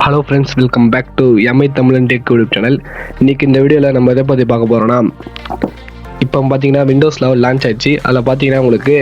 Hello friends, welcome back to Tamizhan tech YouTube channel. இன்றைக்கி இந்த வீடியோவில் நம்ம எதை பற்றி பார்க்க போகிறோன்னா, இப்போ பார்த்தீங்கன்னா விண்டோஸ் லெவல் லான்ச் ஆச்சு. அதில் பார்த்தீங்கன்னா உங்களுக்கு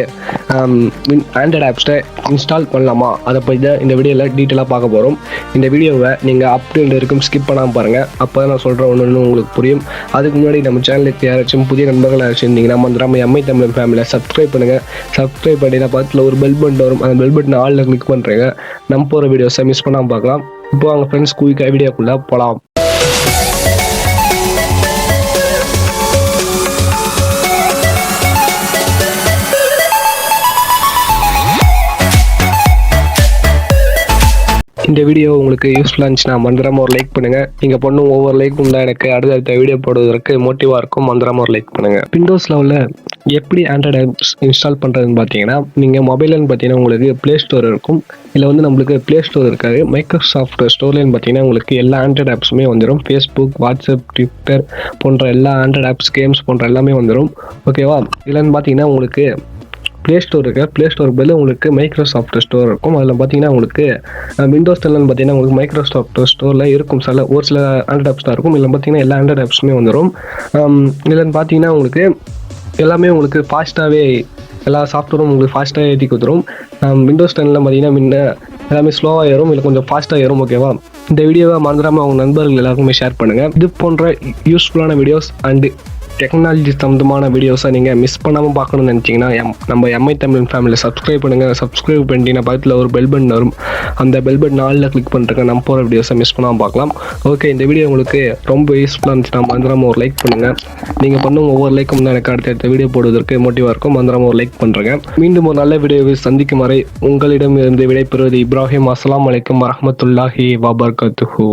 ஆண்ட்ராய்டு ஆப்ஸை இன்ஸ்டால் பண்ணலாமா, அதை பற்றி தான் இந்த வீடியோவில் டீட்டெயிலாக பார்க்க போகிறோம். இந்த வீடியோவை நீங்கள் அப்டேட் இருக்கும் ஸ்கிப் பண்ணாமல் பாருங்கள். அப்போ தான் நான் சொல்கிற ஒன்று உங்களுக்கு புரியும். அதுக்கு முன்னாடி நம்ம சேனலுக்கு யாராச்சும் புதிய நண்பர்கள் யாராச்சும் இருந்தீங்கன்னா நம்ம தமிழன் ஃபேமிலியை சப்ஸ்கிரைப் பண்ணுங்கள். சப்ஸ்கிரைப் பண்ணினா பக்கத்தில் ஒரு பெல் பட்டன் வரும். அந்த பெல் பட்டன் ஆலில் கிளிக் பண்ணுறீங்க. நம்ம போகிற வீடியோஸை மிஸ் பண்ணாமல் பார்க்கலாம். இப்போ அவங்க ஃப்ரெண்ட்ஸ் குயிக்காக வீடியோக்குள்ளே போகலாம். இந்த வீடியோ உங்களுக்கு யூஸ்ஃபுல்லாக இருந்துச்சுன்னா மறந்துடாமல் ஒரு லைக் பண்ணுங்கள். நீங்கள் பண்ணும் ஒவ்வொரு லைக்கும் தான் எனக்கு அடுத்த வீடியோ போடுவதற்கு மோட்டிவாக இருக்கும். மறந்துடாமல் ஒரு லைக் பண்ணுங்கள். விண்டோஸ் லெவலில் எப்படி ஆண்ட்ராய்டு ஆப்ஸ் இன்ஸ்டால் பண்ணுறதுன்னு பார்த்தீங்கன்னா, நீங்கள் மொபைல்னு பார்த்தீங்கன்னா உங்களுக்கு ப்ளே ஸ்டோர் இருக்கும். இதில் நம்மளுக்கு ப்ளே ஸ்டோர் இருக்காது. மைக்ரோசாஃப்ட் ஸ்டோர்லேன்னு பார்த்தீங்கன்னா உங்களுக்கு எல்லா ஆண்ட்ராய்டு ஆப்ஸுமே வந்துடும். ஃபேஸ்புக், வாட்ஸ்அப், ட்விட்டர் போன்ற எல்லா ஆண்ட்ராய்டு ஆப்ஸ், கேம்ஸ் போன்ற எல்லாமே வந்துடும். ஓகேவா? இதில் பார்த்தீங்கன்னா உங்களுக்கு ப்ளே ஸ்டோர் இருக்குது. ப்ளே ஸ்டோர் பதில் உங்களுக்கு மைக்ரோசாஃப்ட் ஸ்டோர் இருக்கும். அதில் பார்த்தீங்கன்னா உங்களுக்கு விண்டோஸ் 10 பார்த்தீங்கன்னா உங்களுக்கு மைக்ரோசாஃப்ட் ஸ்டோரில் இருக்கும். ஒரு சில ஆண்ட்ராய்டு ஆப்ஸ் தான் இருக்கும். இதில் பார்த்தீங்கன்னா எல்லா ஆண்ட்ராய்டு ஆப்ஸுமே வந்துடும். இதில் பார்த்தீங்கன்னா உங்களுக்கு எல்லாமே உங்களுக்கு ஃபாஸ்ட்டாகவே எல்லா சாஃப்ட்வேரும் உங்களுக்கு ஃபாஸ்ட்டாக ஏற்றி கொடுத்துரும். விண்டோஸ் 10 பார்த்தீங்கன்னா முன்ன எல்லாமே ஸ்லோவாக ஏறும், இல்லை கொஞ்சம் ஃபாஸ்ட்டாக ஏறும். ஓகேவா? இந்த வீடியோவை மறந்துடாமல் அவங்க நண்பர்கள் எல்லாருக்குமே ஷேர் பண்ணுங்கள். இது போன்ற யூஸ்ஃபுல்லான வீடியோஸ் அண்டு டெக்னாலஜி சம்மந்தமான வீடியோஸை நீங்கள் மிஸ் பண்ணாமல் பார்க்கணும்னு நினச்சிங்கன்னா நம்ம தமிழன் ஃபேமிலியை சப்ஸ்கிரைப் பண்ணுங்கள். சப்ஸ்கிரைப் பண்ணிட்டீங்கன்னா பக்கத்தில் ஒரு பெல் பட்டன் வரும். அந்த பெல் பட்டன் ஆலில் கிளிக் பண்ணிட்டுருங்க. நம்ம போகிற வீடியோஸை மிஸ் பண்ணாமல் பார்க்கலாம். ஓகே, இந்த வீடியோ உங்களுக்கு ரொம்ப யூஸ்ஃபுல்லாக இருந்துச்சுன்னா மறந்துடாமல் ஒரு லைக் பண்ணுங்கள். நீங்கள் பண்ணும் ஒவ்வொரு லைக்கும் தான் எனக்கு அடுத்த வீடியோ போடுவதற்கு மோட்டிவாக இருக்கும். மறந்துடாமல் ஒரு லைக் பண்ணுறேங்க. மீண்டும் ஒரு நல்ல வீடியோவை சந்திக்கும் வரை உங்களிடம் இருந்து விடைபெறுவது இப்ராஹிம். அஸ்ஸலாமு அலைக்கும் வரஹ்மத்துல்லாஹி வபரகாத்துஹு.